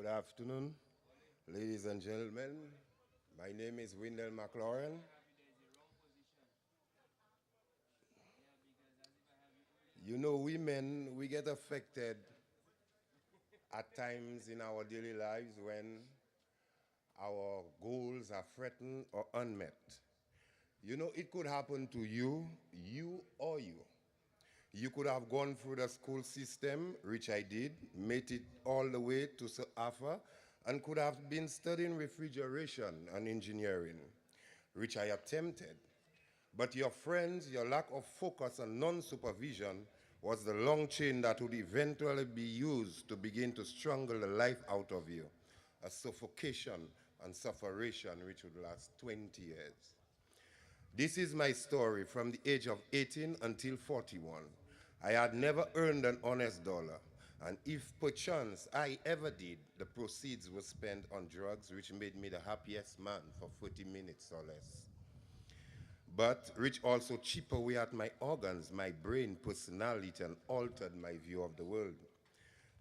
Good afternoon, ladies and gentlemen. My name is Wendell Mc Lauren. You know, women, we get affected at times in our daily lives when our goals are threatened or unmet. You know, it could happen to you, you or you. You could have gone through the school system, which I did, made it all the way to Alpha, and could have been studying refrigeration and engineering, which I attempted. But your friends, your lack of focus and non-supervision was the long chain that would eventually be used to begin to strangle the life out of you, a suffocation and sufferation which would last 20 years. This is my story from the age of 18 until 41. I had never earned an honest dollar, and if perchance I ever did, the proceeds were spent on drugs which made me the happiest man for 40 minutes or less. But which also chip away at my organs, my brain, personality, and altered my view of the world.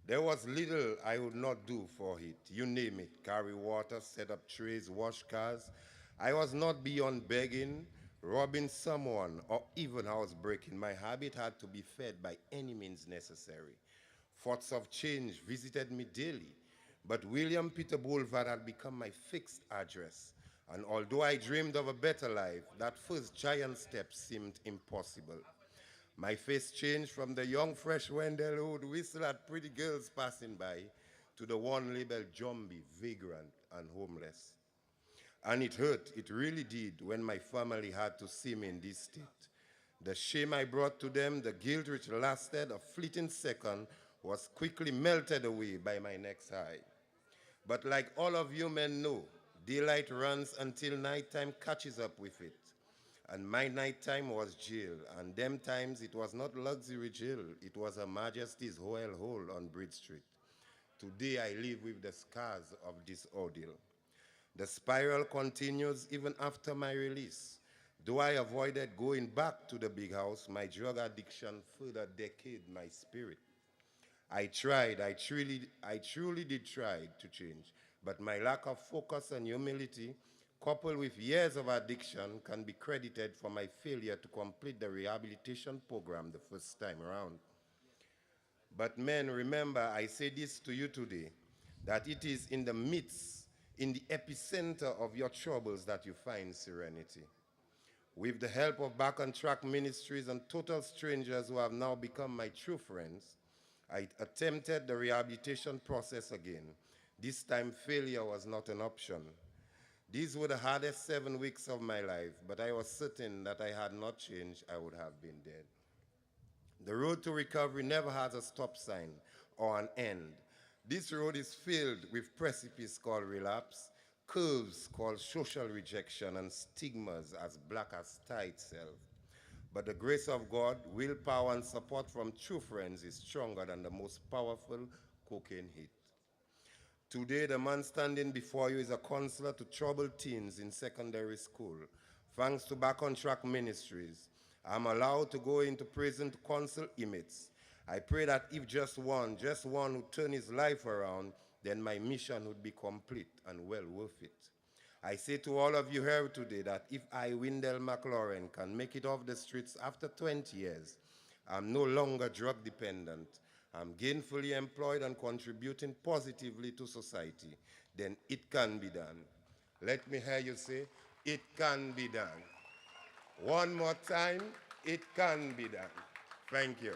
There was little I would not do for it. You name it, carry water, set up trays, wash cars. I was not beyond begging, robbing someone, or even housebreaking. My habit had to be fed by any means necessary. Thoughts of change visited me daily, but William Peter Boulevard had become my fixed address. And although I dreamed of a better life, that first giant step seemed impossible. My face changed from the young, fresh Wendell who would whistle at pretty girls passing by to the one labeled zombie, vagrant, and homeless. And it hurt, it really did, when my family had to see me in this state. The shame I brought to them, the guilt which lasted a fleeting second, was quickly melted away by my next high. But like all of you men know, daylight runs until nighttime catches up with it. And my nighttime was jail, and them times it was not luxury jail, it was Her Majesty's Hoel Hole on Bridge Street. Today I live with the scars of this ordeal. The spiral continues even after my release. Though I avoided going back to the big house, my drug addiction further decayed my spirit. I truly did try to change, but my lack of focus and humility, coupled with years of addiction, can be credited for my failure to complete the rehabilitation program the first time around. But men, remember, I say this to you today, that it is in the midst, in the epicenter of your troubles that you find serenity. With the help of Back on Track Ministries and total strangers who have now become my true friends, I attempted the rehabilitation process again. This time, failure was not an option. These were the hardest 7 weeks of my life, but I was certain that I had not changed, I would have been dead. The road to recovery never has a stop sign or an end. This road is filled with precipices called relapse, curves called social rejection, and stigmas as black as tar itself. But the grace of God, willpower, and support from true friends is stronger than the most powerful cocaine hit. Today, the man standing before you is a counselor to troubled teens in secondary school. Thanks to Back on Track Ministries, I'm allowed to go into prison to counsel inmates. I pray that if just one would turn his life around, then my mission would be complete and well worth it. I say to all of you here today that if I, Wendell Mc Lauren, can make it off the streets after 20 years, I'm no longer drug dependent, I'm gainfully employed and contributing positively to society, then it can be done. Let me hear you say, it can be done. One more time, it can be done. Thank you.